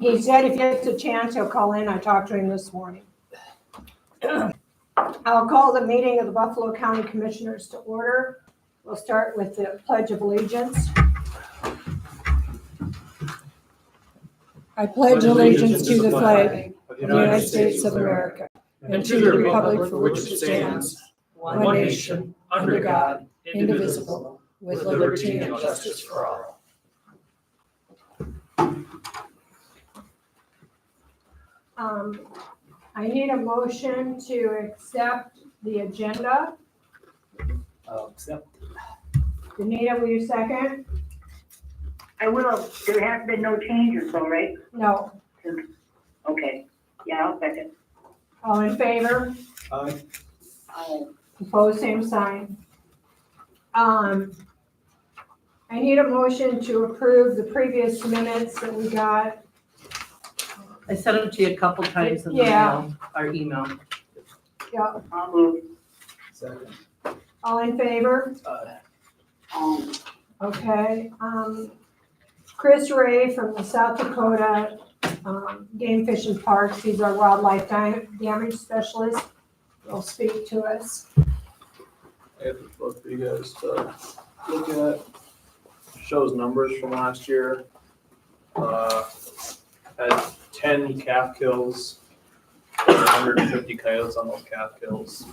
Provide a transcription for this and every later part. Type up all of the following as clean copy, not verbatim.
He said if he gets a chance, he'll call in. I talked to him this morning. I'll call the meeting of the Buffalo County Commissioners to order. We'll start with the Pledge of Allegiance. I pledge allegiance to the flag of the United States of America and to the republic for which it stands, one nation, under God, indivisible, with liberty and justice for all. I need a motion to accept the agenda. Accept. Danita, will you second? I will. There have been no changes, though, right? No. Okay. Yeah, I'll second. All in favor? Aye. Opposed, same sign. I need a motion to approve the previous minutes that we got. I sent them to you a couple times in the Yeah. mail, our email. Yeah, I'll move. Second. all in favor? Um, Okay. Chris Ray from the South Dakota Game Fish and Parks, he's our wildlife damage specialist, will speak to us. I have this book for you guys to look at. Shows numbers from last year. Had 10 calf kills, 150 coyotes on those calf kills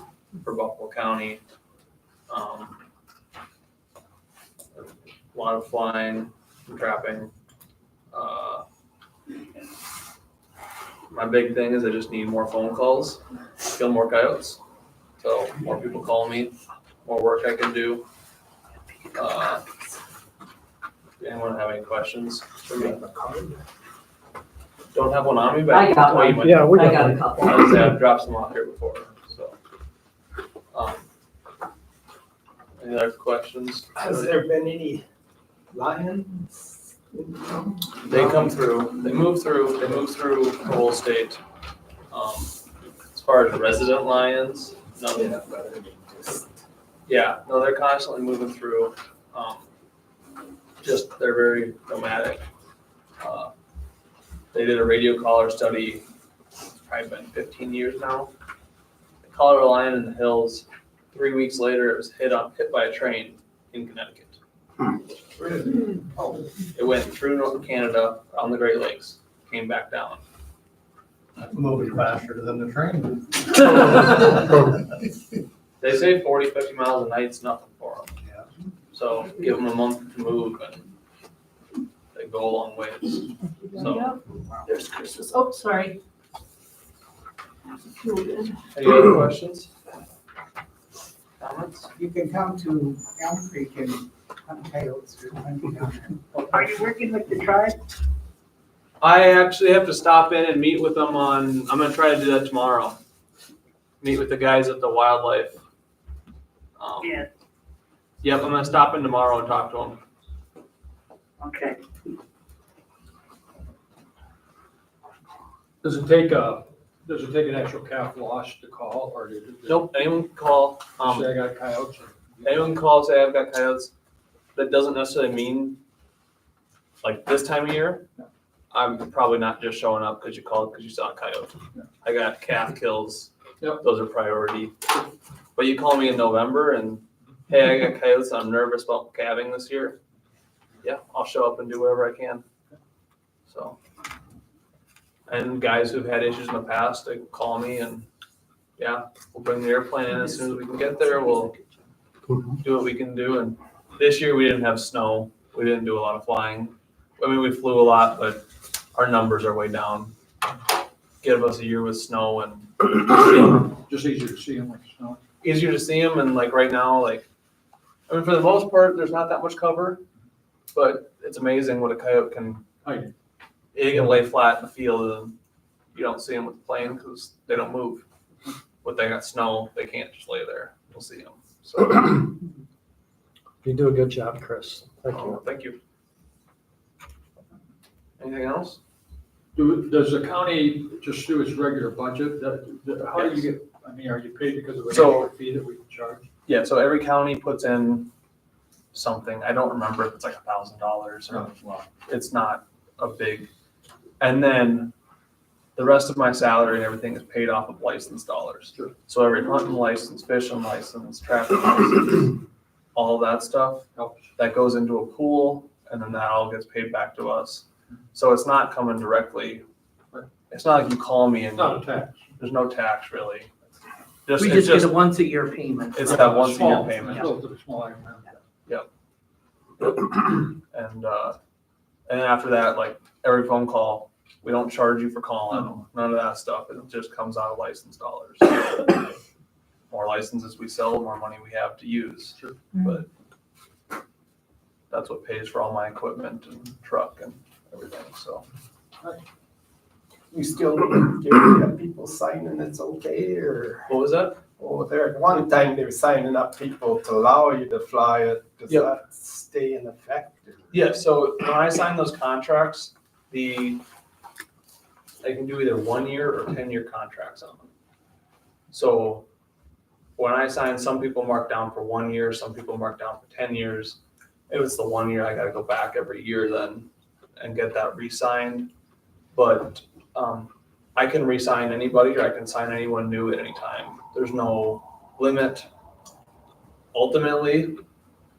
for Buffalo County. A lot of flying, trapping. My big thing is I just need more phone calls, kill more coyotes. So more people call me, more work I can do. Anyone have any questions for me? Don't have one on me, but I got one. you might- Yeah, we I got got a one. couple. I was say I've dropped some off here before, so. Any other questions? Has there been any lions? They come through, they move through the whole state. As far as resident lions, no, yeah, no, they're constantly moving through. Just, they're very nomadic. They did a radio collar study, it's probably been 15 years now. They collared a lion in the hills. 3 weeks later, it was hit by a train in Connecticut. It went through North Canada, on the Great Lakes, came back down. Moving faster than the train. They say 40, 50 miles a night's nothing for them. So give them a month to move and they go a long ways. So, There's Chris's. Oh, sorry. any other questions? Comments? You can come to Elm Creek and hunt coyotes or hunt down Are you working with the tribe? I actually have to stop in and meet with them I'm gonna try to do that tomorrow. Meet with the guys at the wildlife. Yes. Yep, I'm gonna stop in tomorrow and talk to them. Okay. Does it take an actual calf loss to call, or did it? Nope, anyone can call, Say I got coyotes. anyone can call, say I've got coyotes. That doesn't necessarily mean, like this time of year, I'm probably not just showing up because you called because you saw a coyote. I got calf kills. Yep. Those are priority. But you call me in November and, hey, I got coyotes, I'm nervous about calving this year. Yeah, I'll show up and do whatever I can. So. And guys who've had issues in the past, they call me and, yeah, we'll bring the airplane in as soon as we can get there. We'll do what we can do. And this year we didn't have snow. We didn't do a lot of flying. I mean, we flew a lot, but our numbers are way down. Give us a year with snow and Just easier to see them like snow. easier to see them. And like right now, like, I mean, for the most part, there's not that much cover, but it's amazing what a coyote can. They can lay flat in the field and you don't see them with the plane because they don't move. But they got snow, they can't just lay there. You'll see them. So, You do a good job, Chris. Thank you. thank you. Anything else? Does the county just do its regular budget? How do you get, I mean, are you paid because of an So- extra fee that we can charge? Yeah, so every county puts in something. I don't remember if it's like $1,000 or it's not a big. And then the rest of my salary and everything is paid off of licensed dollars. Sure. So every hunting license, fishing license, traffic license, all of that stuff, Helps. that goes into a pool, and then that all gets paid back to us. So it's not coming directly. Right. It's not like you call me and It's not a tax. there's no tax really. We It's just get a once a year payment. it's that once a year Small, payment. Relatively small amount. And then after that, like every phone call, we don't charge you for calling, none of that stuff. It just comes out of licensed dollars. More licenses we sell, more money we have to use. Sure. But that's what pays for all my equipment and truck and everything, so. You still have people signing it's okay, or, What was that? oh, there, at one time they were signing up people to allow you to fly it, does Yep. that stay in effect? Yeah, so when I sign those contracts, I can do either 1 year or 10-year contracts on them. So when I sign, some people mark down for 1 year, some people mark down for 10 years. If it's the 1 year, I gotta go back every year then and get that re-signed. But I can re-sign anybody, or I can sign anyone new at any time. There's no limit. Ultimately,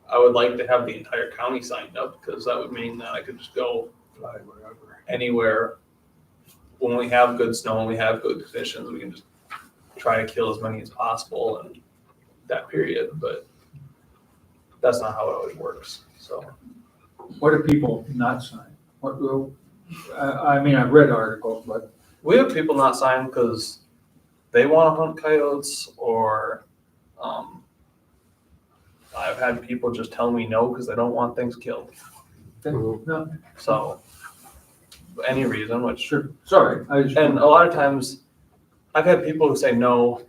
I would like to have the entire county signed up, because that would mean that I could just go Fly wherever. anywhere. When we have good snow and we have good conditions, we can just try to kill as many as possible in that period, but that's not how it always works, so. What do people not sign? What, I mean, I've read articles, but We have people not sign because they want to hunt coyotes, or I've had people just tell me no because they don't want things killed. no, So any reason, which, sure, sorry. I just, and a lot of times I've had people who say no,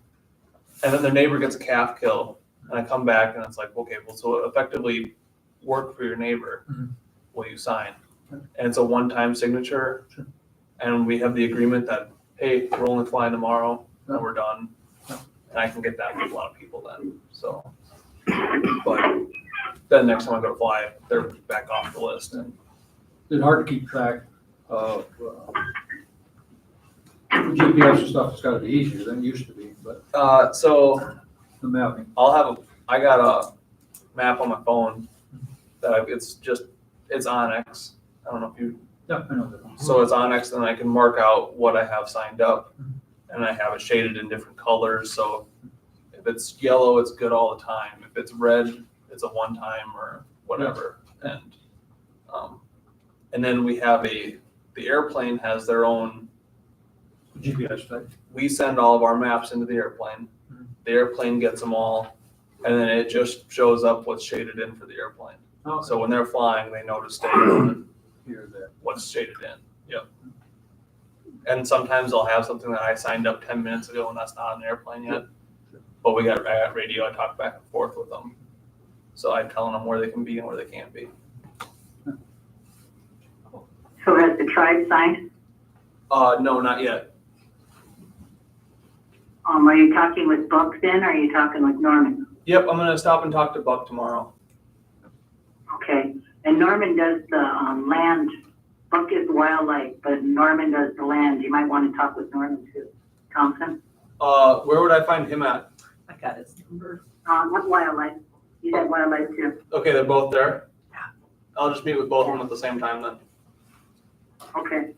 and then their neighbor gets a calf kill, and I come back and it's like, okay, well, so effectively work for your neighbor. Mhm. Will you sign? And it's a one-time signature. Sure. And we have the agreement that, hey, we're only flying tomorrow and Yeah. we're done. Yeah. And I can get that with a lot of people then, so. But then next time I go to fly, they're back off the list, and it's hard to keep track of, GPS and stuff. It's gotta be easier than it used to be, but so the mapping. I got a map on my phone that it's Onyx. I don't know if you, Yeah, I know that. so it's Onyx, and I can mark out what I have signed up, and I have it shaded in different colors, so if it's yellow, it's good all the time. If it's red, it's a one time or whatever. And then we have the airplane has their own, GPS type. we send all of our maps into the airplane. The airplane gets them all, and then it just shows up what's shaded in for the airplane. So when they're flying, they know to stay on Here, there. what's shaded in. Yep. And sometimes they'll have something that I signed up 10 minutes ago and that's not on the airplane yet. But I got radio, I talk back and forth with them. So I'm telling them where they can be and where they can't be. So has the tribe signed? No, not yet. Are you talking with Buck then, or are you talking with Norman? Yep, I'm gonna stop and talk to Buck tomorrow. Okay, and Norman does the, land, Buck is wildlife, but Norman does the land, you might want to talk with Norman too. Thompson, Where would I find him at? I got his number. not wildlife, he's at wildlife too. Okay, they're both there? Yeah. I'll just meet with both of them at the same time then. Okay,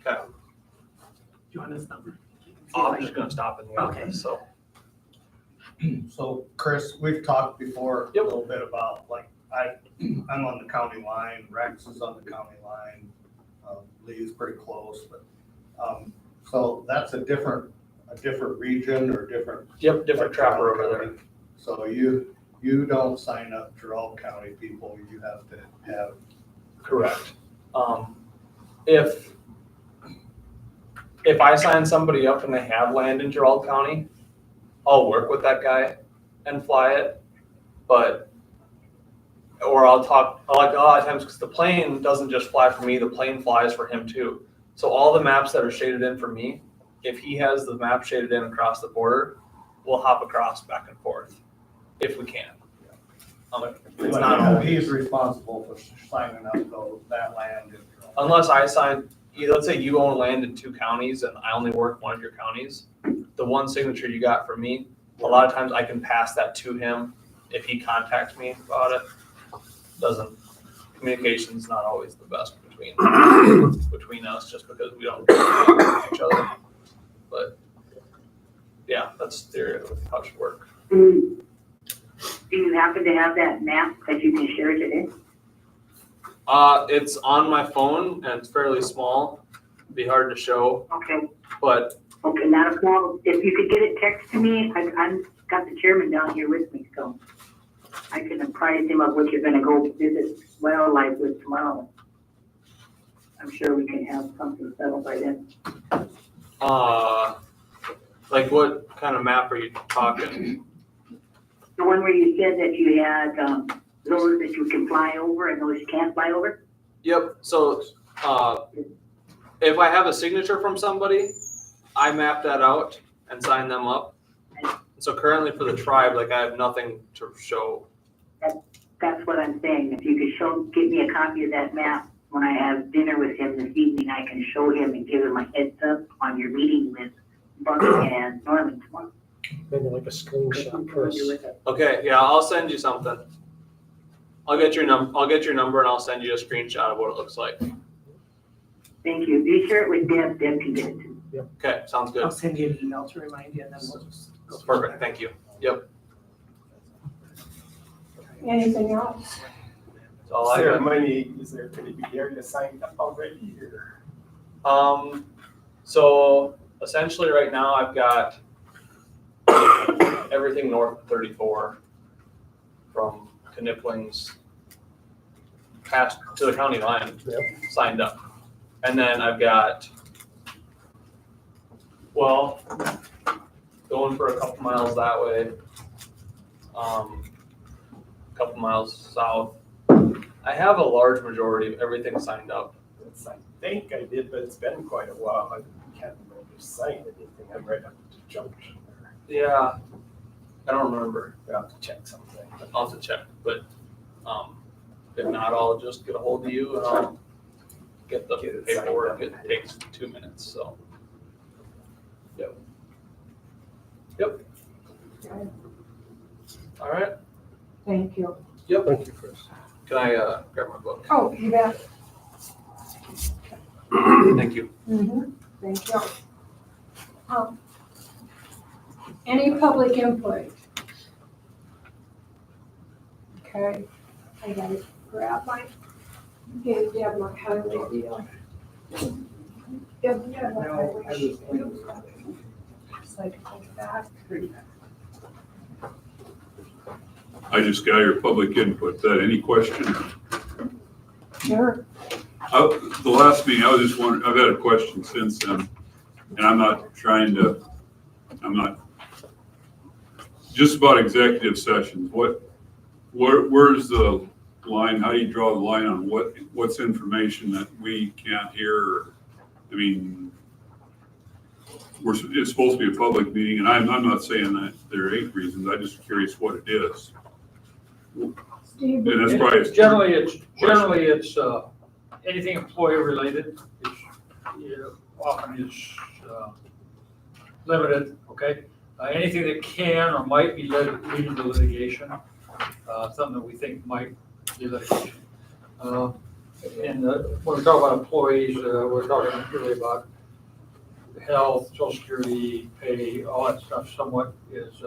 Okay. You want his number? I'm just gonna stop in the Okay. office, so. So Chris, we've talked before a Yep. little bit about, like, I'm on the county line, Rex is on the county line, Lee is pretty close, but, so that's a different region or different. Yep, different trapper over there. County. So you don't sign up Gerald County people, you have to have. Correct. If I sign somebody up and they have land in Gerald County, I'll work with that guy and fly it, or I'll like a lot of times, because the plane doesn't just fly for me, the plane flies for him too. So all the maps that are shaded in for me, if he has the map shaded in across the border, we'll hop across back and forth, if we can. It's not always. He's responsible for signing up that land. Unless I sign, let's say you own land in 2 counties and I only work one of your counties, the one signature you got from me, a lot of times I can pass that to him if he contacts me about it. Communication's not always the best between us just because we don't know each other. But yeah, that's theory of how it should work. Do you happen to have that map that you can share today? It's on my phone and it's fairly small. It'd be hard to show, Okay, but okay, not a problem. If you could get it text to me, I'm got the chairman down here with me, so I can apprise him of what you're gonna go visit wildlife with tomorrow. I'm sure we can have something settled by then. like what kind of map are you talking? The one where you said that you had, those that you can fly over and those you can't fly over? Yep, so, if I have a signature from somebody, I map that out and sign them up. So currently for the tribe, like I have nothing to show. That's what I'm saying. If you could give me a copy of that map when I have dinner with him this evening, I can show him and give him a heads up on your meeting with Buck and Norman tomorrow. Maybe like a screenshot, Chris. Okay, yeah, I'll send you something. I'll get your number and I'll send you a screenshot of what it looks like. Thank you. Be sure it was Deb. Deb can get it too. Okay, sounds good. I'll send you an email to remind you and then we'll just go. from Perfect, there. thank you. Yep, Anything else? that's all I Is there got. money, is there going to be area signed up already or? So essentially right now I've got everything north of 34 from Kniplings past to the county line Yep. signed up. And then I've got, well, going for a couple miles that way, couple miles south. I have a large majority of everything signed up. It's, I think I did, but it's been quite a while. I can't remember signing anything. I'm right up to the junction there. Yeah, I don't remember. I'll have to check something. I'll have to check, but, if not, I'll just get a hold of you and I'll get the Get it signed paperwork. up. It takes 2 minutes, so. Yep. Okay. All right, Thank you. Thank you, Chris. can I, grab my book? Oh, you bet. Thank you. Thank you. Any public input? Okay, I gotta grab my, give Deb my highway deal. Deb, you have my highway sheet. Just like to take that. I just got your public input. Any question? Sure. The last meeting, I was just wondering, I've had a question since then, and I'm not, just about executive sessions. Where's the line? How do you draw the line on what's information that we can't hear? I mean, it's supposed to be a public meeting, and I'm not saying that there ain't reasons. I'm just curious what it is. Steve, And that's probably. Generally, it's anything employee related, often is limited, okay? Anything that can or might be leading to litigation, something that we think might be litigation. And when we talk about employees, we're talking really about health, social security, pay, all that stuff somewhat is,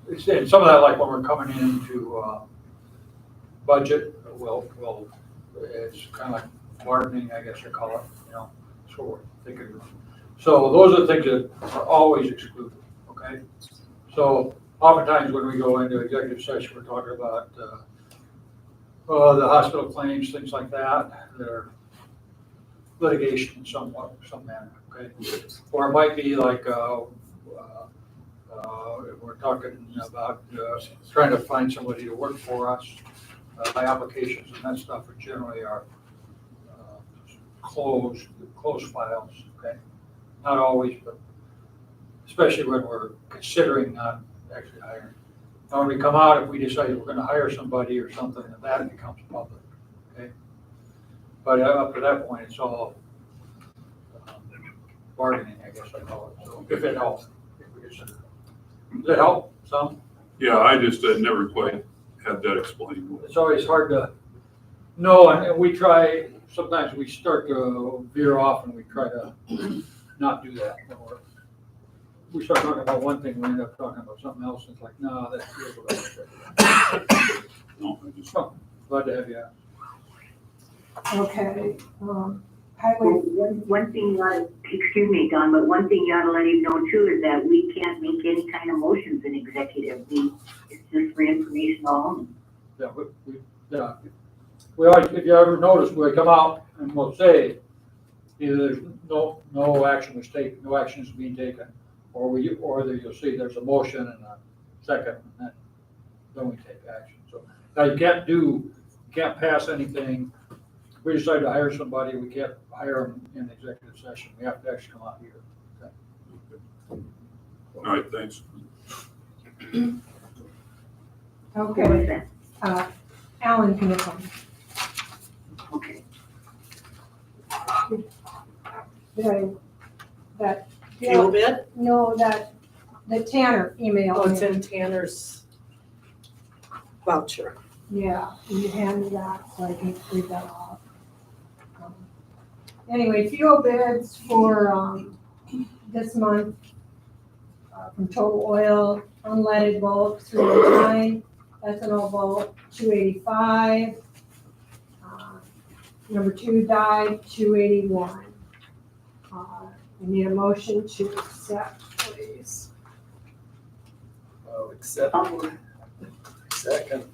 and some of that, like when we're coming into budget, well, it's kind of like bargaining, I guess you call it, so we're thinking of. So those are the things that are always excluded, okay? So oftentimes when we go into executive session, we're talking about the hospital claims, things like that are litigation in some manner, okay? Or it might be like, we're talking about trying to find somebody to work for us. My applications and that stuff are generally are closed files, okay? Not always, but especially when we're considering not actually hiring. Now, when we come out, if we decide we're gonna hire somebody or something, that becomes public, okay? But up to that point, it's all bargaining, I guess I call it, so if it helps. If we get some- Does that help some? Yeah, I just never quite had that explained. It's always hard to know, and we try, sometimes we start to veer off and we try to not do that. Or we start talking about one thing, we end up talking about something else, and it's like, no, that's what I said. No, I just, So, glad to have you. Okay, Well, highway, one thing you ought, excuse me, Don, but one thing you ought to let him know too is that we can't make any kind of motions in executive. It's just for informational only. Yeah, yeah. We always, if you ever notice, we come out and we'll say, either there's no action was taken, no action is being taken, or you'll see there's a motion and a second, and then we take action. So now you can't pass anything. If we decide to hire somebody, we can't hire them in executive session. We have to actually come out here. all right, thanks. What was okay, that? Alan Pinnacle. Okay. That, Fuel bid? no, the Tanner emailed Oh, it's me. in Tanner's voucher. Yeah, you hand me that, so I can read that off. Anyway, fuel bids for, this month, from Total Oil, unleaded bulk, 309, ethanol bulk, 285. Number 2 dyed, 281. We need a motion to accept, please. I'll accept. Second.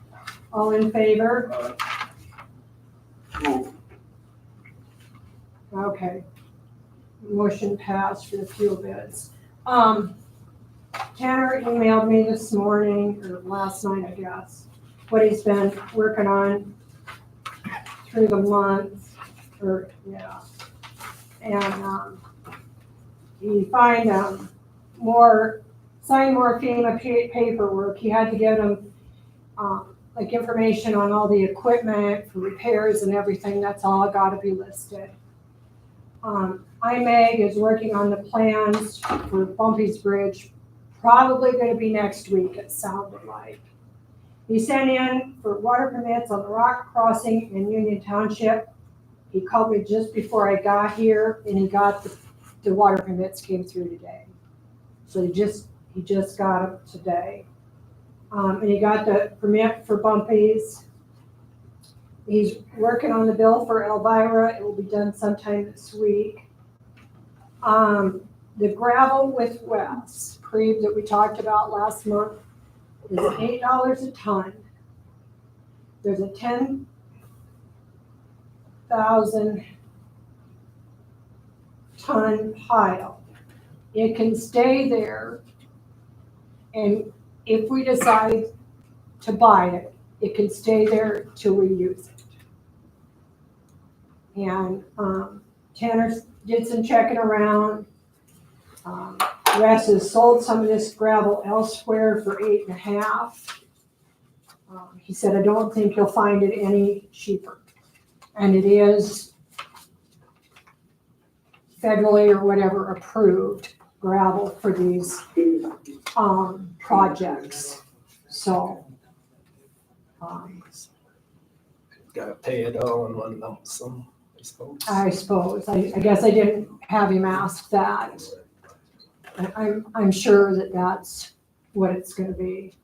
All in favor? Okay. Motion passed for the fuel bids. Tanner emailed me this morning, or last night, I guess, what he's been working on through the month, or, yeah. And, he signed more FEMA paperwork. He had to get him, like information on all the equipment for repairs and everything. That's all gotta be listed. IMEG is working on the plans for Bumpy's Bridge, probably gonna be next week, it sounded like. He sent in for water permits on the Rock Crossing in Union Township. He called me just before I got here, and he got the water permits came through today. So he just got them today. And he got the permit for Bumpy's. He's working on the bill for Elvira. It will be done sometime this week. The gravel with Wes, Creve that we talked about last month, is $8 a ton. There's a 10,000 ton pile. It can stay there, and if we decide to buy it, it can stay there till we use it. And Tanner did some checking around. Wes has sold some of this gravel elsewhere for $8.50. He said, I don't think you'll find it any cheaper. And it is federally or whatever approved gravel for these projects. So Gotta pay it all in one lump sum, I suppose. I suppose, I guess I didn't have him ask that. I'm sure that that's what it's gonna be.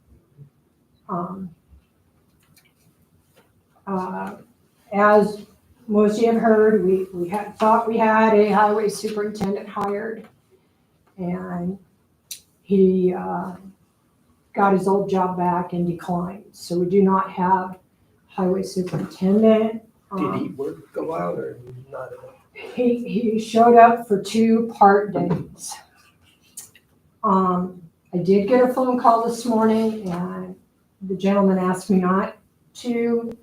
As most of you have heard, we had thought we had a highway superintendent hired, and he got his old job back and declined. So we do not have highway superintendent. Did he work a while or not? He showed up for 2 part days. I did get a phone call this morning, and the gentleman asked me not to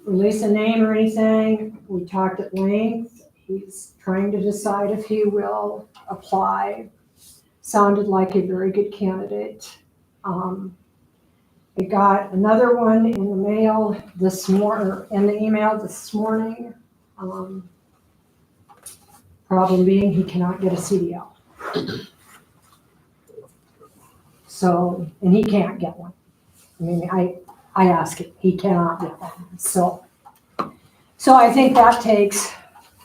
release a name or anything. We talked at length. He's trying to decide if he will apply. Sounded like a very good candidate. I got another one in the mail in the email this morning. Problem being, he cannot get a CDL. So, and he can't get one. I mean, I asked him, he cannot get one. So I think that takes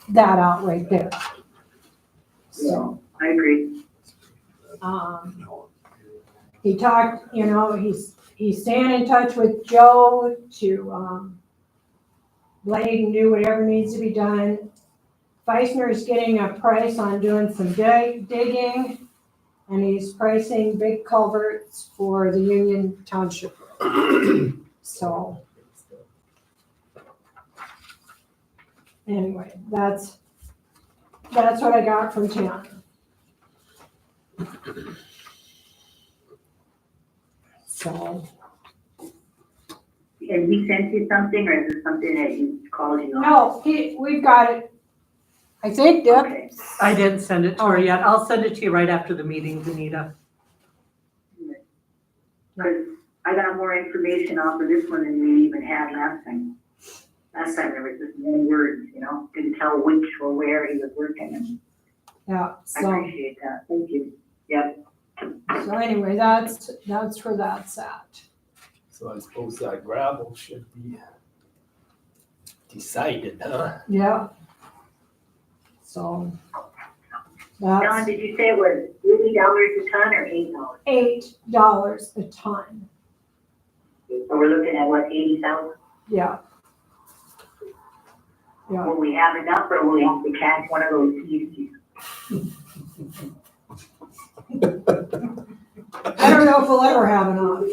that out right there. So, I agree. he talked, he's staying in touch with Joe to, blade and do whatever needs to be done. Feisner's getting a price on doing some digging, and he's pricing big culverts for the Union Township Road. So, anyway, that's what I got from Tim. So, And he sent you something, or is it something that he called you on? no, we've got it, I think, Deb. Okay. I didn't send it to her yet. I'll send it to you right after the meeting, Danita. Because I got more information off of this one than we even had last time. Last time there was just no words, didn't tell which or where he was working, and Yeah, I so, appreciate that, thank you. Yep. so anyway, that's where that's at. So I suppose that gravel should be decided, huh? Yeah. So, Don, that's did you say it was $80 a ton or $8? $8 a ton. So we're looking at what, 80,000? Yeah. Yeah, Will we have enough, or will we have to catch one of those CDs? I don't know if we'll ever have enough.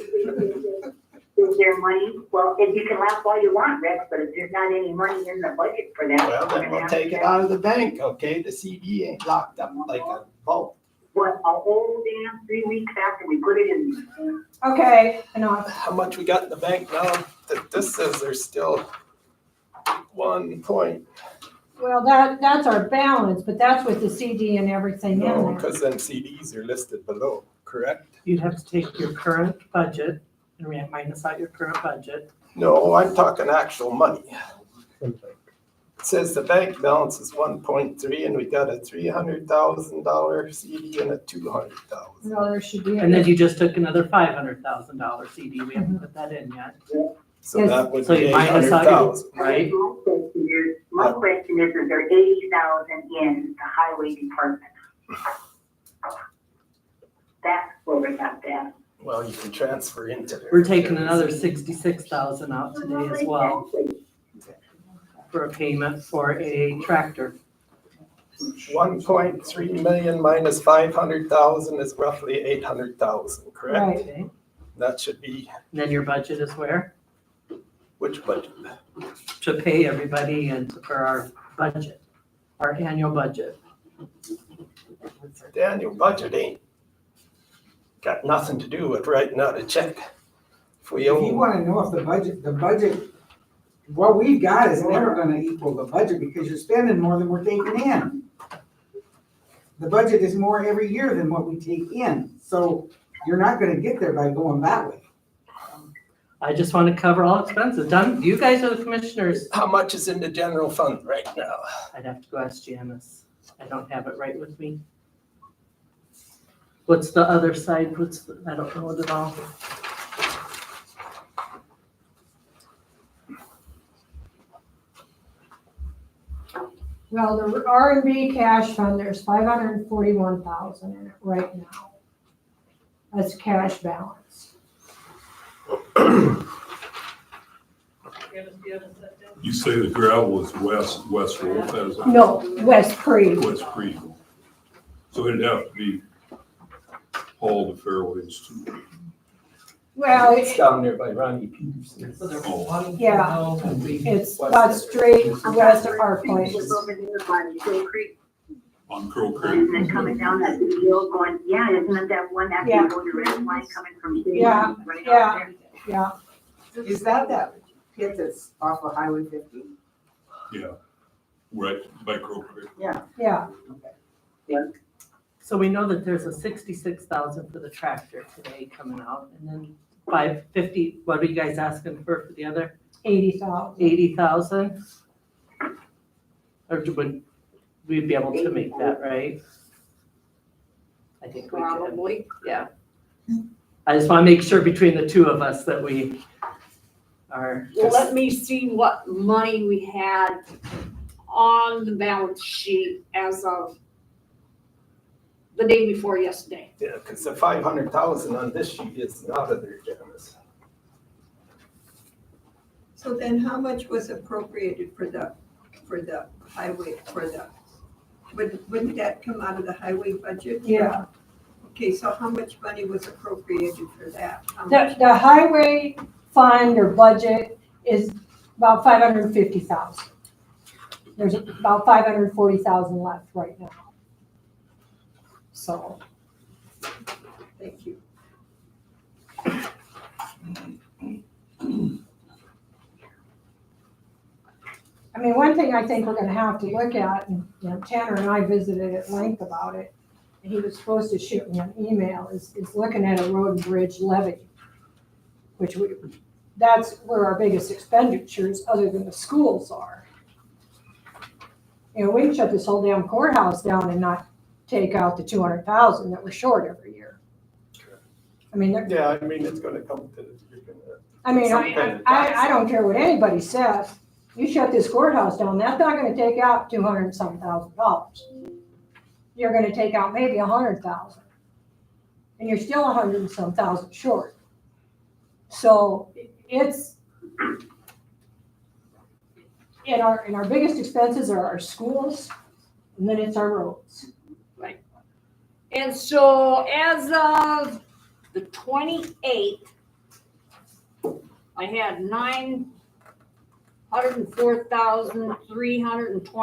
Is there money? Well, if you can laugh all you want, Rex, but if there's not any money in the budget for that. Well, then we'll take it out of the bank, okay? The CD ain't locked up like a vault. What, a whole damn 3 weeks after we put it in? Okay, enough. How much we got in the bank now? This says there's still 1 point. Well, that's our balance, but that's with the CD and everything in No, there. because then CDs are listed below, correct? You'd have to take your current budget and minus out your current budget. No, I'm talking actual money. It says the bank balance is 1.3 and we got a $300,000 CD and a $200,000. No, there should be. And then you just took another $500,000 CD. We haven't put that in yet. So that would So be you minus out your, 800,000. right? My question is there 80,000 in the highway department? That's where we got that. Well, you can transfer into there. We're taking another 66,000 out today as well for a payment for a tractor. 1.3 million minus 500,000 is roughly 800,000, correct? Right. Okay. That should be, And then your budget is where? which budget? To pay everybody and for our budget, our annual budget. The annual budget ain't got nothing to do with writing out a check. If we If you owe, wanna know if the budget, what we've got is never gonna equal the budget because you're spending more than we're taking in. The budget is more every year than what we take in, so you're not gonna get there by going that way. I just want to cover all expenses. Done. You guys are the commissioners. how much is in the general fund right now? I'd have to go ask Janice. I don't have it right with me. What's the other side? I don't know it at all. Well, the R&B cash fund, there's 541,000 in it right now. That's cash balance. You say the gravel is West Road, that is? No, West Creek. West Creek. So it'd have to be hauled to Fairways too. Well, It's down there by Ronnie Peterson. Oh, yeah, it's about straight west of our place. It was over there by Shoal Creek, on Crow isn't it Creek. coming down that big hill going, yeah, isn't it that one after Yeah. you go to red line coming from? City Yeah, right out yeah. there? Yeah, Is that pit that's off of Highway 50? Yeah, right by Crow Creek. yeah. So we know that there's a 66,000 for the tractor today coming out, and then 550. What are you guys asking for the other 80,000. 80,000? Or would we be able to make that, right? I think we could, Probably. yeah. I just want to make sure between the two of us that we are. Well, let me see what money we had on the balance sheet as of the day before yesterday. Yeah, because the 500,000 on this sheet is out of there, Janice. So then how much was appropriated for the highway, wouldn't that come out of the highway budget? Yeah. Okay, so how much money was appropriated for that? How The, much? the highway fund or budget is about 550,000. There's about 540,000 left right now. So, Thank you. I mean, one thing I think we're gonna have to look at, and, you know, Tanner and I visited at length about it, and he was supposed to shoot me an email, is looking at a road and bridge levy, which that's where our biggest expenditures, other than the schools, are. You know, we can shut this whole damn courthouse down and not take out the 200,000 that we're short every year. I mean, Yeah, I mean, it's gonna come to, you're gonna. I mean, Some kind of I don't care what anybody says. You shut this courthouse down, that's not gonna take out $200 and some $1,000. You're gonna take out maybe 100,000. And you're still 100 and some thousand short. So it's, and our biggest expenses are our schools, and then it's our roads. Right. And so as of the 28th, I had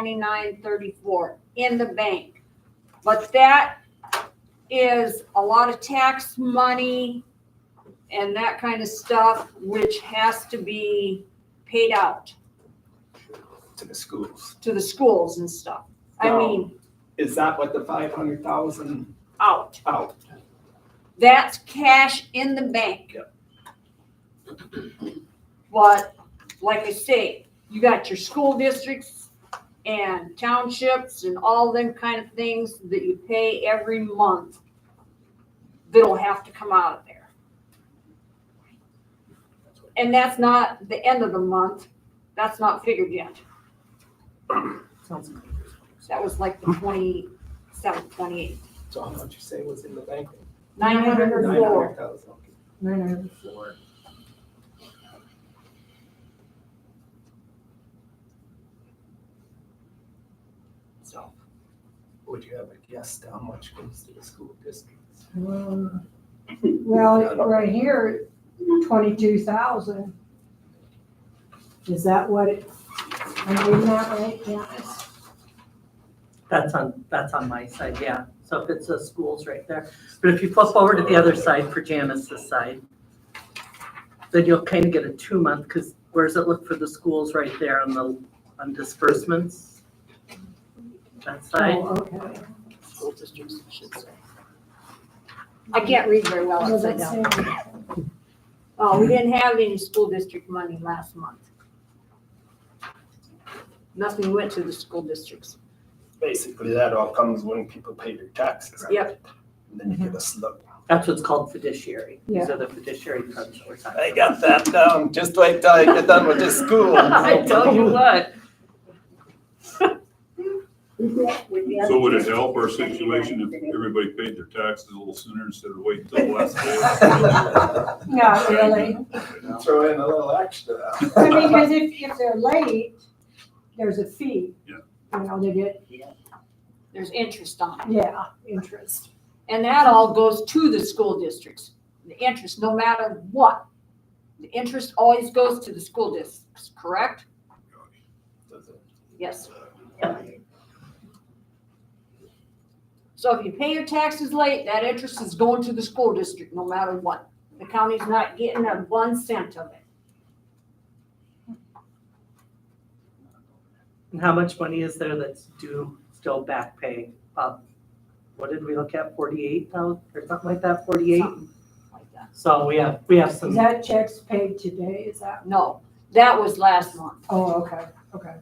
$904,329.34 in the bank. But that is a lot of tax money and that kind of stuff, which has to be paid out To the schools. to the schools and stuff. I Now, mean, Is that what the 500,000 out. out? That's cash in the bank. Yep. But, like I say, you got your school districts and townships and all them kind of things that you pay every month that'll have to come out of there. And that's not the end of the month. That's not figured yet. Sounds good. That was like the 27th, 28th. So how much you say was in the bank? 904. 900,000. Okay. 904. So, Would you have a guess how much goes to the school districts? Well, right here, 22,000. Is that what it, I'm reading that right, Janice? That's on my side, yeah. So if it's the schools right there. But if you flip over to the other side for Janice's side, then you'll kind of get a 2-month, because where does it look for the schools right there on disbursements? That side. Oh, okay. school districts, I should say. I can't read very well What does upside it down. say? Oh, we didn't have any school district money last month. Nothing went to the school districts. Basically, that all comes when people pay their taxes. Yep. And then you get a slug. That's what's called fiduciary. These Yeah. are the fiduciary funds that we're talking I about. got that down, just wait till I get done with this school. I tell you what. So would it help our situation if everybody paid their taxes a little sooner instead of waiting until the last day? Not really. Throw in a little extra. I mean, because if they're late, there's a fee. Yeah. You know, they get, There's interest on it. yeah, interest. And that all goes to the school districts. The interest, no matter what. The interest always goes to the school districts, correct? Yes. So if you pay your taxes late, that interest is going to the school district, no matter what. The county's not getting a 1 cent of it. And how much money is there that's due still back pay? What did we look at, 48,000 or something like that, 48? Something like that. So we have Is some, that checks paid today? Is that? No, that was last month. Oh, okay, okay.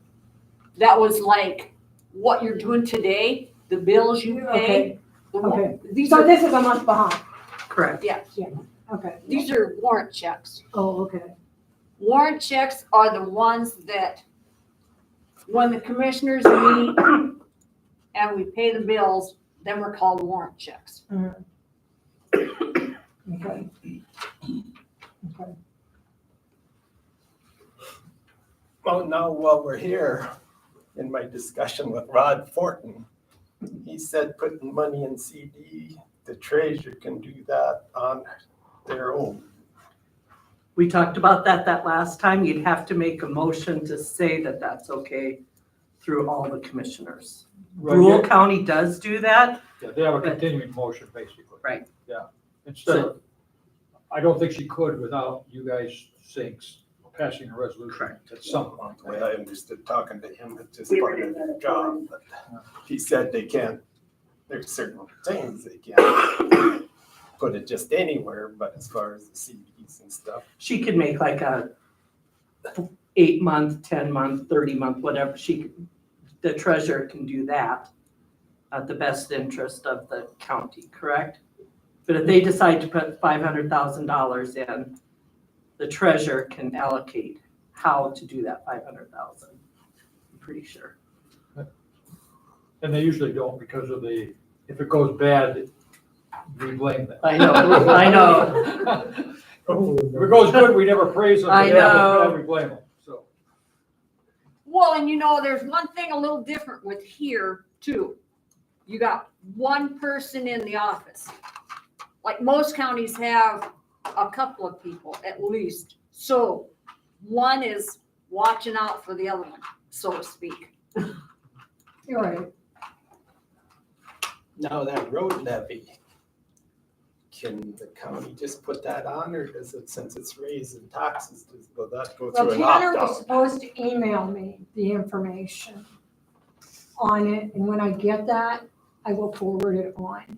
that was like what you're doing today, the bills you pay. Okay. These So are, this is a month behind. Correct. yeah, Okay. these are warrant checks. Oh, okay. Warrant checks are the ones that, when the commissioners meet and we pay the bills, then we're called warrant checks. Okay. Okay. Well, now while we're here, in my discussion with Rod Fortin, he said putting money in CD, the treasurer can do that on their own. We talked about that last time. You'd have to make a motion to say that that's okay through all the commissioners. Rural County does do that. Yeah, they have a continuing motion, basically. Right. Yeah, instead of, I don't think she could without you guys saying, passing a resolution. Correct. At some point. The way I understood talking to him, it's just part of their job, but he said they can't, there's certain things they can't put it just anywhere, but as far as the CDs and stuff. She could make like a 8-month, 10-month, 30-month, whatever. The treasurer can do that at the best interest of the county, correct? But if they decide to put $500,000 in, the treasurer can allocate how to do that 500,000. I'm pretty sure. And they usually don't because of if it goes bad, we blame them. I know, I know. If it goes good, we never praise them. I If it goes know. bad, we blame them, so. Well, and there's one thing a little different with here too. You got one person in the office. Like most counties have a couple of people at least. So one is watching out for the other one, so to speak. You're right. Now that road levy, can the county just put that on, or does it, since it's raising taxes, will that go Well, through an Tanner was opt-out? supposed to email me the information on it, and when I get that, I will forward it on.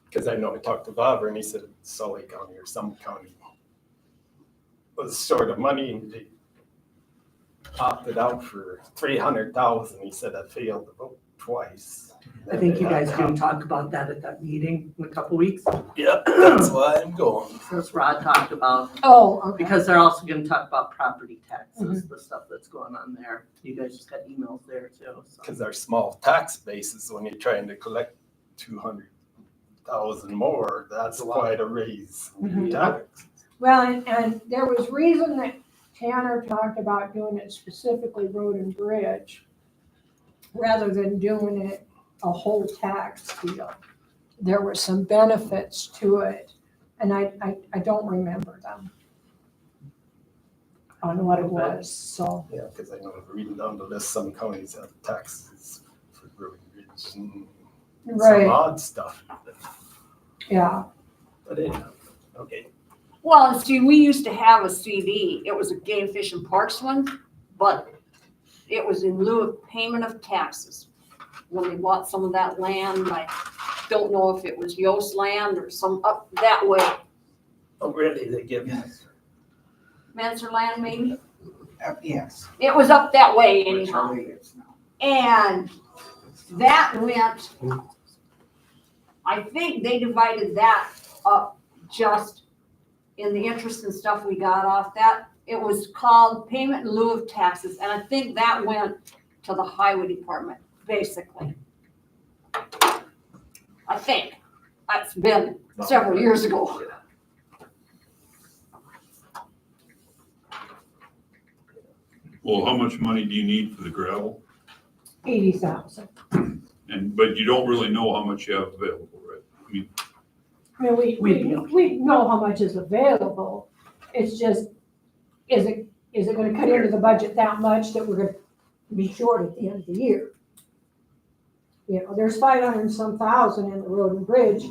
Because I know I talked to Bob, and he said Sully County or some county was short of money, and they opted out for 300,000. He said that failed the vote twice. I think you guys can talk about that at that meeting in a couple weeks. Yep, that's why I'm going. As Rod talked about, Oh, okay. because they're also gonna talk about property taxes, the stuff that's going on there. You guys just got emails there too, so. Because our small tax bases, when you're trying to collect 200,000 more, that's quite a raise. Mhm. Tax. Well, and there was reason that Tanner talked about doing it specifically road and bridge rather than doing it a whole tax deal. There were some benefits to it, and I don't remember them on what it was, so. Yeah, because I know reading down the list, some counties have taxes for road and bridge and Right, some odd stuff. yeah. But anyhow, okay. Well, and see, we used to have a CD. It was a Game Fish and Parks one, but it was in lieu of payment of taxes. When they bought some of that land, I don't know if it was Yost land or some up that way. Oh, really? They give you? Mansard land maybe? Yes. It was up that way Which anyhow. way it's now. And that went, I think they divided that up just in the interest and stuff we got off that. It was called payment in lieu of taxes, and I think that went to the highway department, basically. I think. That's been several years ago. Well, how much money do you need for the gravel? 80,000. But you don't really know how much you have available, right? I mean, I mean, we know how much is available. It's just, is it gonna cut into the budget that much that we're gonna be short at the end of the year? You know, there's 500 and some thousand in the road and bridge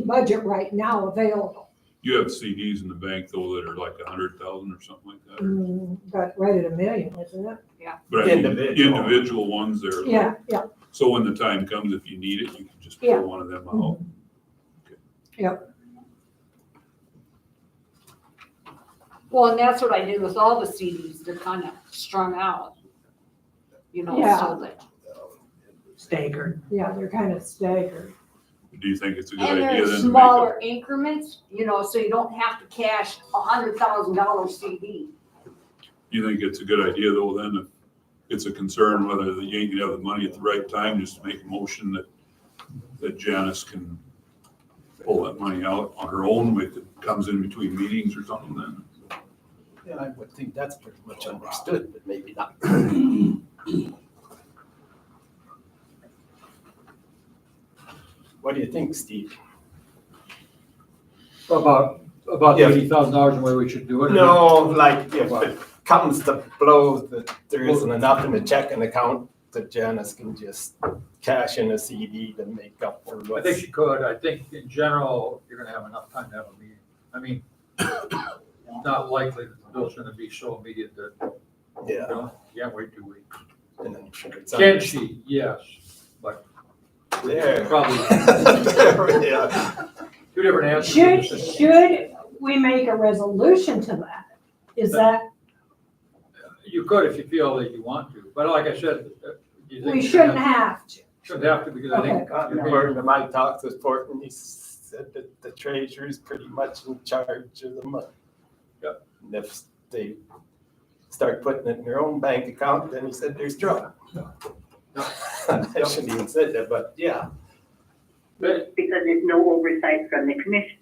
budget right now available. you have CDs in the bank though that are like 100,000 or something like that. or- But right at $1 million, isn't it? But I mean, Individual. individual ones there. Yeah, yeah, So when the time comes, if you need it, you can just Yeah. pull one of them out. Well, and that's what I did with all the CDs. They're kind of strung out. Yeah. so that. Staggered. Yeah, they're kind of staggered. Do you think it's a good And idea they're then to make smaller increments, so you don't have to cash $100,000 CD. you think it's a good idea though then if it's a concern whether you ain't gonna have the money at the right time, just to make a motion that Janice can pull that money out on her own if it comes in between meetings or something then? Yeah, I would think that's pretty much understood, but maybe not. What do you think, Steve? About the Yeah. $80,000 and where we should do it? No, like if it comes to blows that there isn't enough in the checking account, that Janice can just cash in a CD to make up for I think what's. she could. I think in general, you're gonna have enough time to have a meeting. I mean, not likely that the bill's gonna be so immediate that, Yeah, you can't wait 2 weeks. and I'm sure it's. Can she? Yes, but There. probably Yeah. two different answers. Should we make a resolution to that? Is that, You could if you feel that you want to, but like I said, you think. we shouldn't have to. Shouldn't have to, because I think. According to my talks with Fortin, he said that the treasurer's pretty much in charge of the money. Yep. And if they start putting it in their own bank account, then he said there's trouble. I shouldn't even say that, but yeah. But Because there's no oversight from the commission.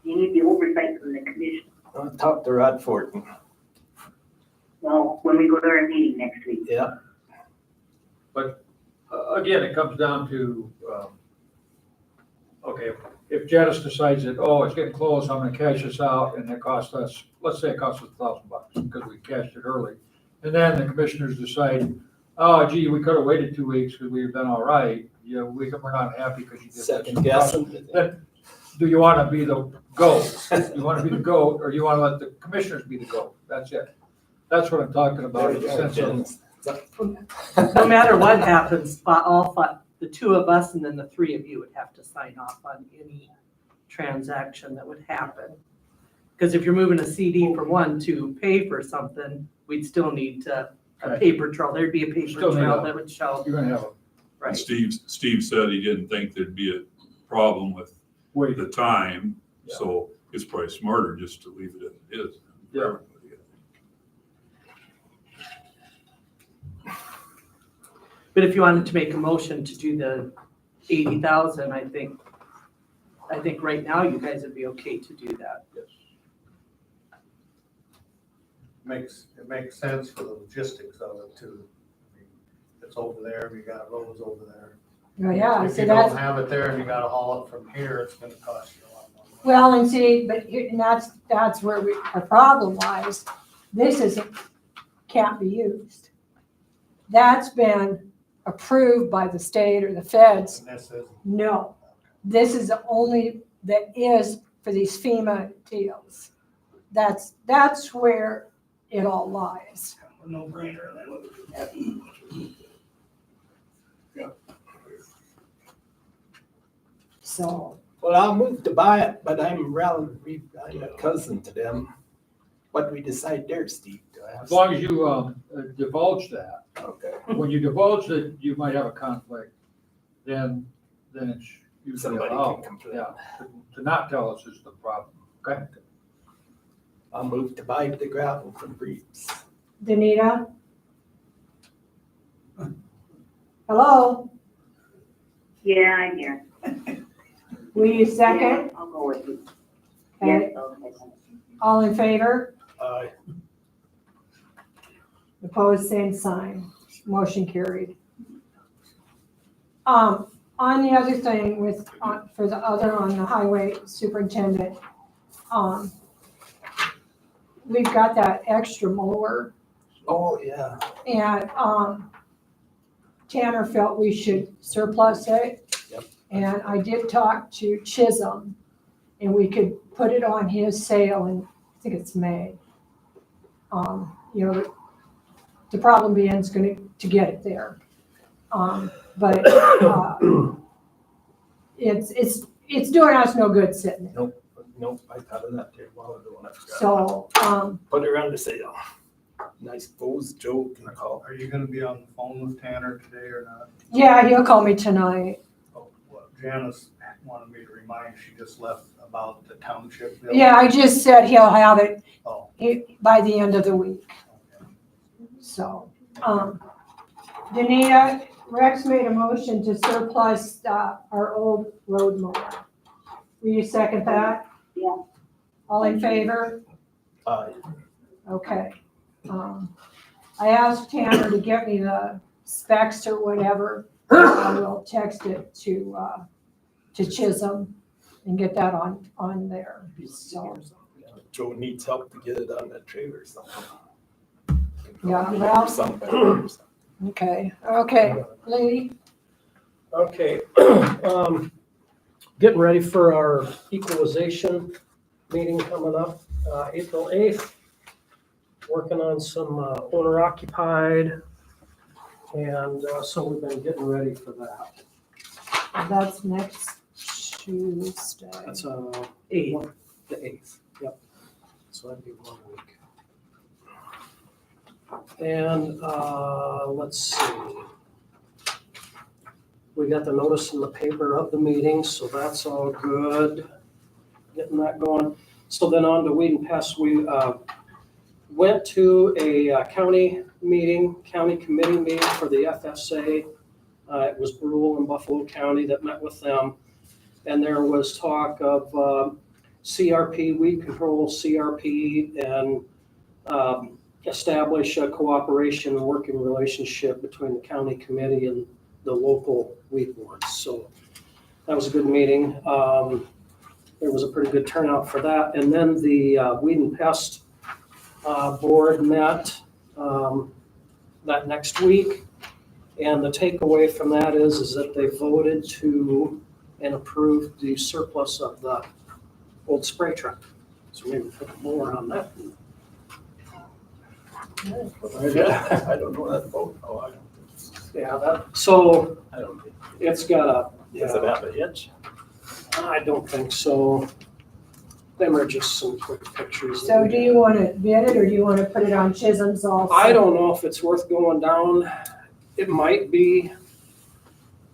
You need the oversight from the commission. I'll talk to Rod Fortin. Well, when we go to our meeting next week. Yeah. again, it comes down to, okay, if Janice decides that, oh, it's getting close, I'm gonna cash this out, and it costs us, let's say it costs us $1,000 because we cashed it early. And then the commissioners decide, oh gee, we could have waited 2 weeks because we've done all right, we're not happy because you did this. Second guessing. Then, do you wanna be the goat? You wanna be the goat, or you wanna let the commissioners be the goat? That's it. That's what I'm talking about, in the sense of, No matter what happens, the two of us and then the three of you would have to sign off on any transaction that would happen. Because if you're moving a CD from one to pay for something, we'd still need a Right. paper trail. There'd be a paper Still need trail a- that would show, you're gonna have a right? Steve said he didn't think there'd be a problem with wait. the time, so it's probably smarter just to leave it as it is. Yeah. But if you wanted to make a motion to do the 80,000, I think right now you guys would be okay to do that. It makes sense for the logistics of it too. I mean, it's over there, we got roads over there. Oh, yeah, If so you that's, don't have it there and you gotta haul it from here, it's gonna cost you a lot more. well, and see, but and that's where our problem lies. This can't be used. That's been approved by the state or the feds. And this is, No, this is the only that is for these FEMA deals. That's where it all lies. no brainer. So, Well, I'll move to buy it, but I'm a cousin to them. What do we decide there, Steve? Do I have As long as you divulge that. Okay. When you divulge that you might have a conflict, then it's usually Somebody can allowed. complain. Yeah, to not tell us is the problem, okay? I'll move to buy the gravel from Reeves. Danita? Hello, Yeah, I'm here. will you second? I'll go with you. Okay, Yes, I'll second. all in favor? Uh, Opposed, same sign. Motion carried. On the other thing for the other on the highway superintendent, we've got that extra mower oh, yeah. and, Tanner felt we should surplus it. Yep. And I did talk to Chisholm and we could put it on his sale in, I think it's May. The problem being is to get it there. But it's doing us no good sitting there. Nope, I thought of that there a while ago when I forgot. So, Put it around the sale. And I suppose Joe can call. Are you gonna be on the phone with Tanner today or not? Yeah, he'll call me tonight. Oh, well, Janice wanted me to remind, she just left about the township bill. Yeah, I just said he'll have it Oh, by the end of the week. okay. So, Danita, Rex made a motion to surplus, our old road mower. Will you second that? Yeah. All in favor? Okay. I asked Tanner to get me the specs or whatever. I will text it to Chisholm and get that on there, so. Joe needs help to get it on that trailer or something. Yeah, well- Something. Okay, Lee? Okay, getting ready for our equalization meeting coming up, April 8th. Working on some owner occupied, and so we've been getting ready for that. That's next Tuesday. That's Eighth. the 8th, yep. So that'd be 1 week. And let's see. We got the notice in the paper of the meeting, so that's all good. Getting that going. So then on to weed and pest, we went to a county committee meeting for the FSA. It was Brule and Buffalo County that met with them. And there was talk of CRP, weed control, CRP, and establish a cooperation and working relationship between the county committee and the local weed boards. So that was a good meeting. There was a pretty good turnout for that. And then the weed and pest board met that next week. And the takeaway from that is that they voted to and approved the surplus of the old spray truck. So maybe put more on that. I don't know that vote. Oh, I don't think. Yeah, so I don't think. it's got a, Does it have a hitch? I don't think so. Them are just some quick pictures. So do you want to bid it, or do you want to put it on Chisholm's also? I don't know if it's worth going down. It might be.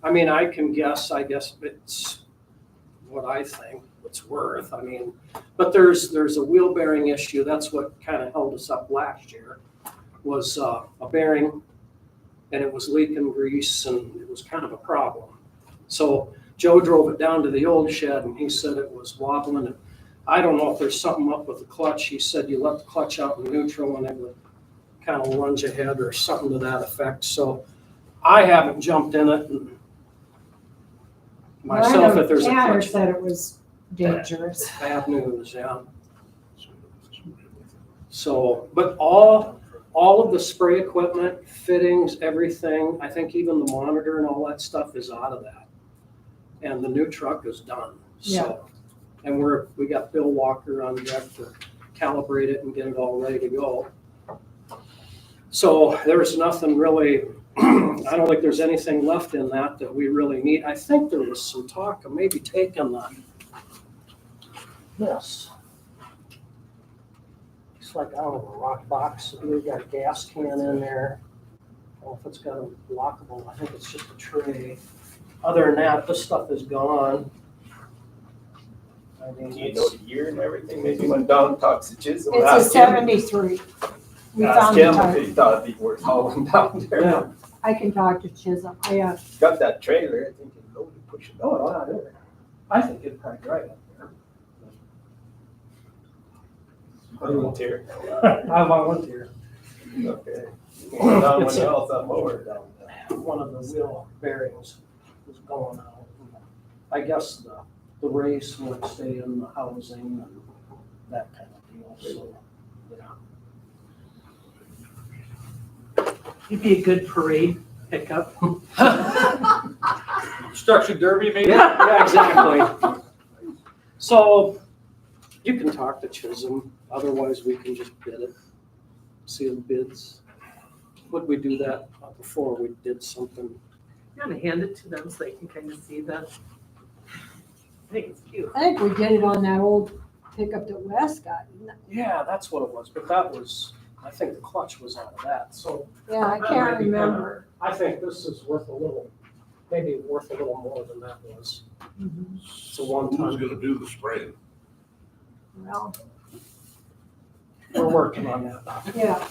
I mean, I can guess, I guess it's what I think it's worth. I mean, but there's a wheel bearing issue. That's what kind of held us up last year, was a bearing, and it was leaking grease, and it was kind of a problem. So Joe drove it down to the old shed, and he said it was wobbling. And I don't know if there's something up with the clutch. He said you let the clutch out in neutral and it would kind of lunge ahead or something to that effect. So I haven't jumped in it and Well, I myself know if there's a Tanner clutch. said it was dangerous. Bad news, yeah. So, but all of the spray equipment, fittings, everything, I think even the monitor and all that stuff is out of that. And the new truck is done, so. And we got Bill Walker on deck to calibrate it and get it all ready to go. So there's nothing really, I don't think there's anything left in that we really need. I think there was some talk of maybe taking this. It's like, I don't know, a rock box. We got a gas can in there. I don't know if it's got a lockable. I think it's just a tray. Other than that, this stuff is gone. I mean, Do you know the year and everything? Maybe when Don talks to Chisholm. It's a ask him. 73. We Ask found the him if type. he thought it'd be worth hauling down there. Yeah. I can talk to Chisholm. Got that trailer, I think he'd load it, push it. Oh, I think it'd probably drive up there. Volunteer. I volunteer. Okay. Down It's when a- else I'm over down there. One of the wheel bearings was going out. I guess the race would stay in the housing and that kind of deal, so, yeah. You'd be a good parade pickup. Construction derby, maybe? Yeah, exactly. So you can talk to Chisholm, otherwise we can just bid it, see the bids. Would we do that before we did something? You want to hand it to them so they can kind of see that. I think it's cute. I think we did it on that old pickup that Wes got. Yeah, that's what it was, but that was I think the clutch was out of that, so Yeah, I That can't might be better. remember. I think this is worth a little, maybe worth a little more than that was. It's a one-time, gonna do the spraying? Well, we're working on that. yeah,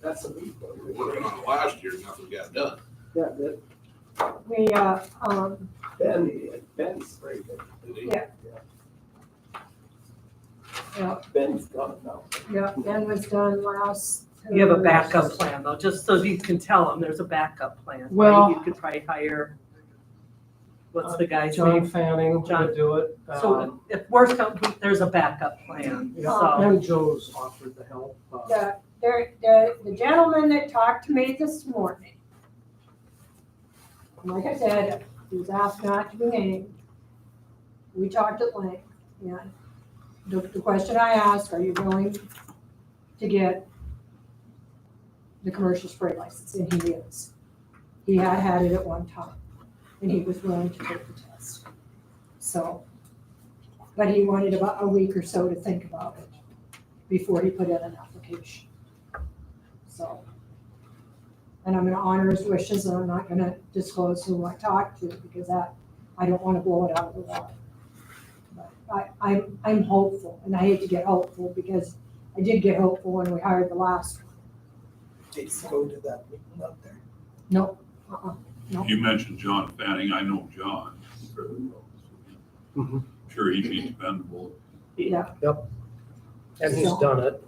That's a big We were working on it last year, nothing got done. Yeah, we, Ben sprayed it. Did he? Yeah. yeah, Ben's gone now. yeah, Ben was done last. You have a backup plan though, just so you can tell them there's a backup plan. right? Well- You could probably hire, what's the guy's John name? Fanning John. would do it. So if worst comes, there's a backup plan, Yeah, so. and Joe's offered the help. The gentleman that talked to me this morning, like I said, he was asked not to be named. We talked at length, and the question I asked, are you willing to get the commercial spray license? And he is. He had had it at one time, and he was willing to take the test. So, but he wanted about a week or so to think about it before he put in an application. So, and I'm gonna honor his wishes, and I'm not gonna disclose who I talked to, because I don't wanna blow it out of the water. But I'm hopeful, and I hate to get hopeful, because I did get hopeful when we hired the last one. Did he go to that meeting up there? No, You mentioned John Fanning, I know John fairly well. Mhm. Sure, he'd be dependable. yeah, And he's done it.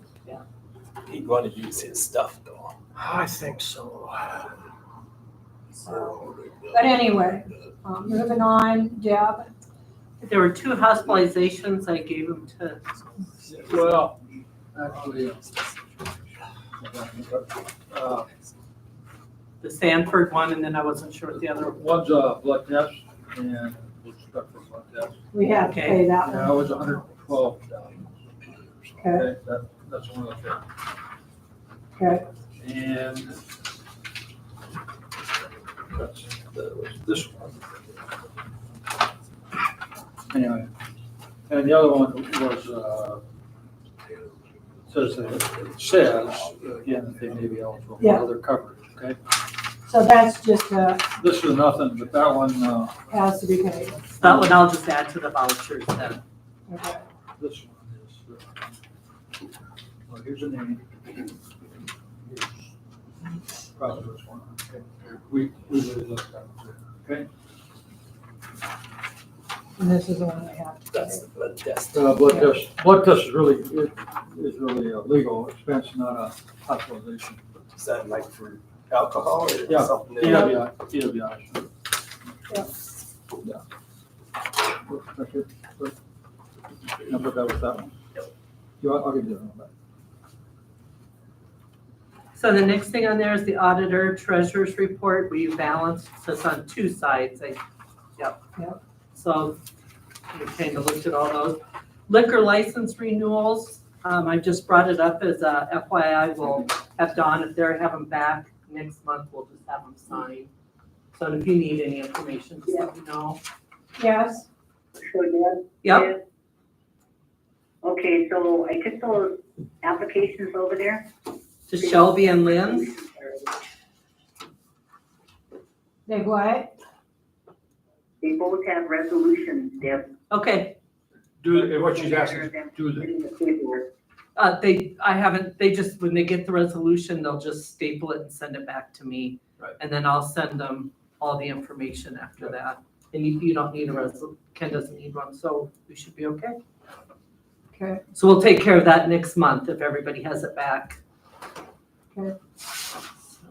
He'd want to use his stuff though. I think so. so, but anyway, moving on, Deb, There were 2 hospitalizations I gave him to, Well, actually, the Sanford one, and then I wasn't sure what the other. one's a blood test and was stuck for blood test. we have to pay that Yeah, it one. was $112. Okay, That's one of the, okay, and that was this one. Anyway, and the other one was, it says, again, that they may be eligible for Yeah. other coverage, okay? so that's just, This is nothing, but that one, has to be paid. That one I'll just add to the vouchers then. Okay. this one is, well, here's a name. Here's probably this one, okay? We really looked at it, okay? And this is the one I have to pay. That's the blood test. Blood test is really a legal expense, not a hospitalization. Is that like for alcohol or Yeah. something? EWI. Yeah. Yeah. That's it. I'll put that with that one. I'll give you that one back. So the next thing on there is the auditor treasurer's report, where you balance, so it's on 2 sides, yep. Yep. So we kind of looked at all those. Liquor license renewals, I just brought it up as a FYI, we'll have Dawn, if they have them back next month, we'll just have them signed. So if you need any information, just let me know. Yes, So, Deb? Yep, Deb? Okay, so I took those applications over there. to Shelby and Lynn's. they what? They both have resolutions, Deb. Okay, What she's asking, do the, In the paperwork. they just, when they get the resolution, they'll just staple it and send it back to me. Right. And then I'll send them all the information after that. And you don't need Ken doesn't need one, so we should be okay. Okay, So we'll take care of that next month if everybody has it back. Okay. So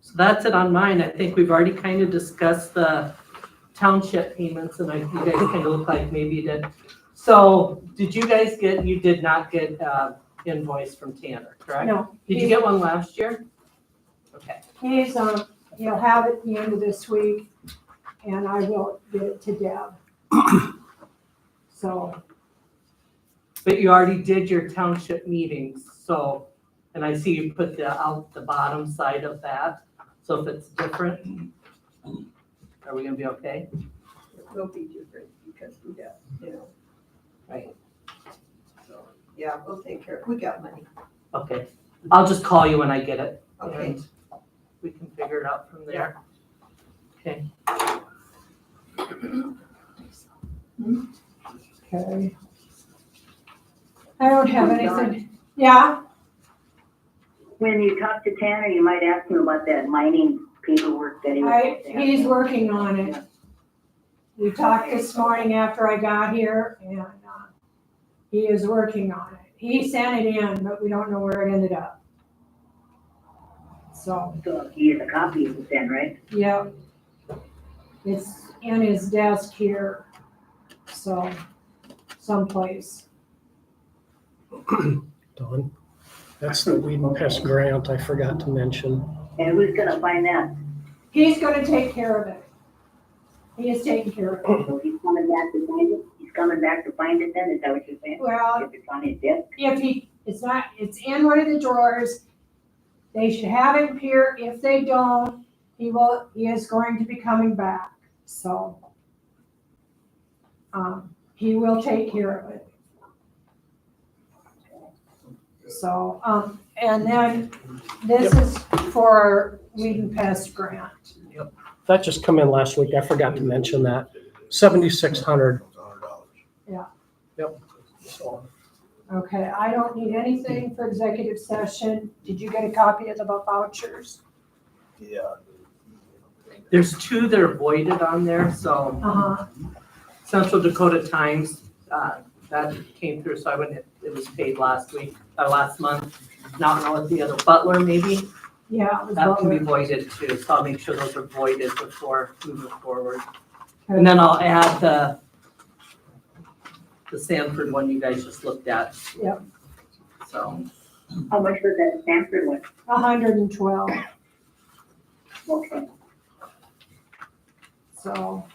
so that's it on mine. I think we've already kind of discussed the township payments, and you guys kind of look like maybe you did. So did you guys you did not get invoice from Tanner, correct? no. Did you get one last year? Okay, He's, he'll have it at the end of this week, and I will get it to Deb. So, but you already did your township meetings, so, and I see you put out the bottom side of that. So if it's different, are we gonna be okay? It will be different because we got, Right. Yeah, we'll take care, we got money. Okay, I'll just call you when I get it. Okay. And we can figure it out from there. Okay. Okay. I don't have anything. Yeah, When you talk to Tanner, you might ask him about that mining paperwork that he was. supposed to have. he's working on it. We talked this morning after I got here, and he is working on it. He sent it in, but we don't know where it ended up. So, So he has a copy of it then, right? yeah. It's in his desk here, so someplace. Dawn, that's the Weed and Pest grant I forgot to mention. And who's gonna find that? He's gonna take care of it. He is taking care of it. So he's coming back to find it? He's coming back to find it then, is that what you're saying? Well, If it's on his desk? it's in one of the drawers. They should have it here. If they don't, he is going to be coming back, so. He will take care of it. So, and then this is for our weed and pest grant. That just come in last week. I forgot to mention that. 7,600. Yeah. Yep. So, Okay, I don't need anything for executive session. Did you get a copy of the vouchers? Yeah. There's two that are voided on there, so Uh-huh, Central Dakota Times, that came through, so it was paid last month. Not know what the other, Butler maybe, yeah. it was that can be Butler. voided too, so I'll make sure those are voided before moving forward. And then I'll add the Sanford one you guys just looked at. Yep. So, How much was that Stanford one? 112, Okay. so,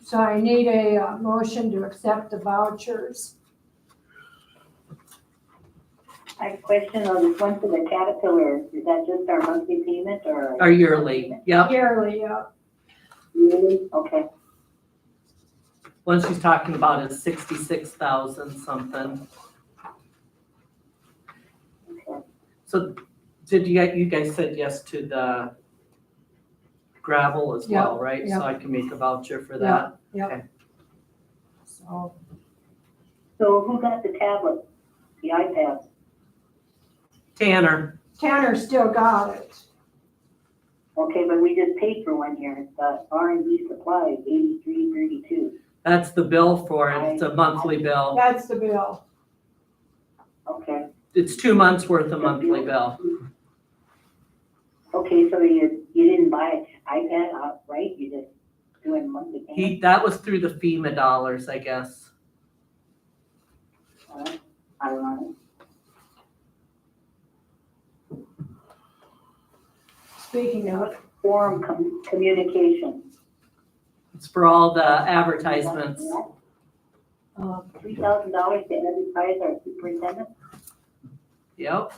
so I need a motion to accept the vouchers. I have a question on this one for the Caterpillar. Is that just our monthly payment or? our yearly, yep. Yearly, yeah. Yearly? Okay. One she's talking about is 66,000 something. Okay. So did you guys said yes to the gravel as well, right? yeah. So I can make a voucher for that? So, So who got the tablet, the iPad? Tanner, Tanner still got it. Okay, but we just paid for one here, the R&D supplies, 83.32. that's the bill for it. It's a monthly bill. That's the bill. Okay. It's 2 months worth of monthly bill. Okay, so you didn't buy an iPad outright, you just doing monthly payment? That was through the FEMA dollars, I guess. I don't know. Speaking of, Forum communication. It's for all the advertisements. $3,000 to advertise our superintendent? Yep.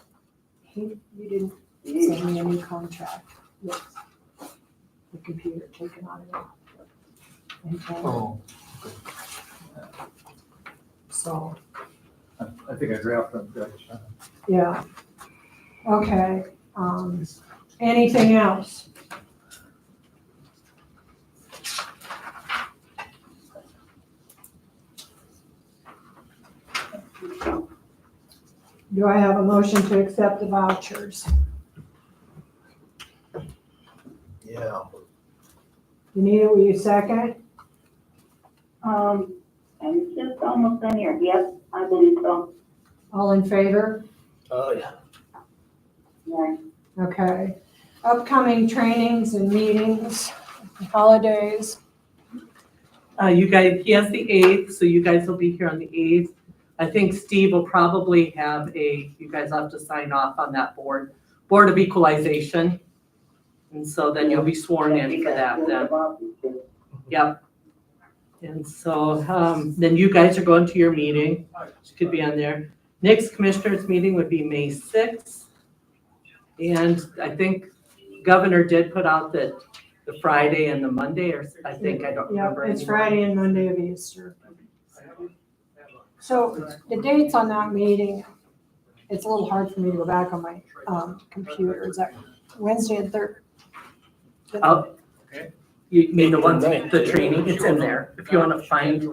you didn't send me a new contract with the computer taken out of it. And Tanner. Oh, So, I think I drafted that. yeah. Okay, anything else? Do I have a motion to accept the vouchers? Yeah. Anita, will you second? I'm just almost done here. Yep, I believe so. All in favor? Oh, yeah. Yeah. Okay. Upcoming trainings and meetings, holidays. You guys, he has the 8th, so you guys will be here on the 8th. I think Steve will probably have you guys have to sign off on that Board of Equalization. And so then you'll be sworn in for that then. Yep. And so, then you guys are going to your meeting, which could be on there. Next commissioners meeting would be May 6th. And I think Governor did put out that the Friday and the Monday, or I think, I don't Yeah, remember. it's anymore. Friday and Monday of Easter. So the dates on that meeting, it's a little hard for me to go back on my computer. Is that Wednesday and Thursday? Oh, you mean the ones, the training, it's in there. If you wanna find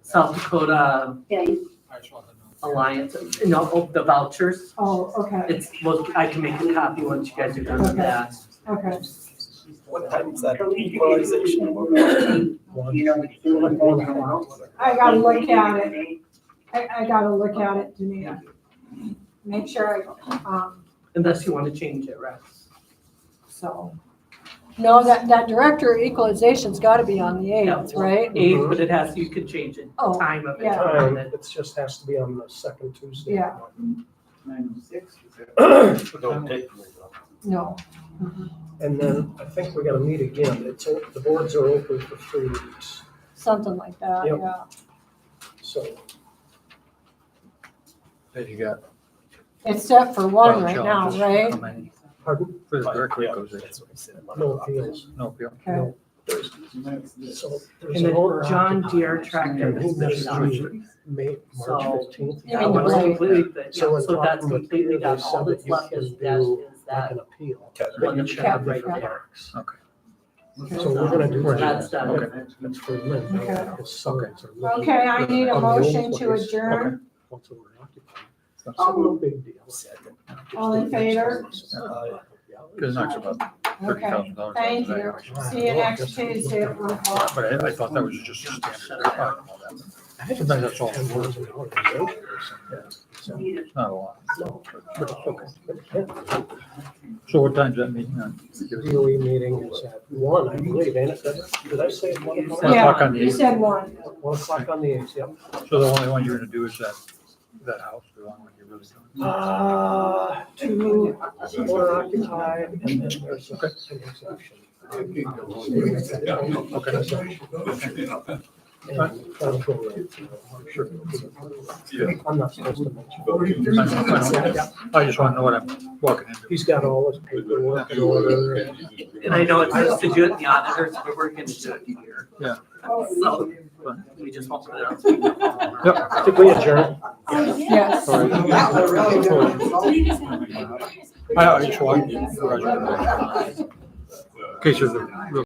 South Dakota Yeah, I just wanted to know. Alliance, the vouchers, Oh, okay, it's, well, I can make a copy once you guys are done with that. okay. What time is that equalization? I gotta look at it. I gotta look at it, Janina. Make sure Unless you wanna change it, Rex. so. No, that director of equalization's gotta be on the 8th, right? 8th, but it has, you can change it, Oh, time of it. yeah. on it. It just has to be on the second Tuesday. Yeah. 9:06, is that? Don't take me. No. And then I think we gotta meet again. The boards are open for 3 weeks, Something like that, Yep. yeah. so. That you got. It's set for one right now, right? Pardon? For the Yeah, director goes that's what he said. No appeals. No appeal. Okay. So there's And an order then John out Deere tractor and he is missed $30. May, So- March 15th. You That mean the one's blade. completely, but, So yeah, in so that's talking with completely Deere, done. they All said that's that you left can is do that like an appeal. one that you have right Yeah. there. So we're gonna do that. That's done. Okay. That's for Lynn. Okay. His sons are living Okay, I need a on the old motion to place. adjourn. Once we're occupied. So no big deal. All in favor? Because it knocks about Okay, $30,000. thank you. See you next Tuesday at 1 o'clock. But I thought that was just a standard. Sometimes that's all it was. It's not a lot. No, but okay. So what time's that meeting on? DOE meeting is at 1, I believe, ain't it? Did I say 1 o'clock? One o'clock Yeah, on the you 8th. said 1. 1 o'clock on the 8th, yep. So the only one you're gonna do is that house, the one you're really doing? 2 owner occupied, and then there's an exemption. And that'll go right. Sure. I'm not supposed to mention. I just wanna know what I'm walking into. He's got all his paperwork in order. And I know it's supposed to do it in the auditors, but we're gonna do it here. Yeah. So, we just won't put it on speaker. Yep. Did we adjourn? Yes. All right. That was really good. I just want. In case there's a real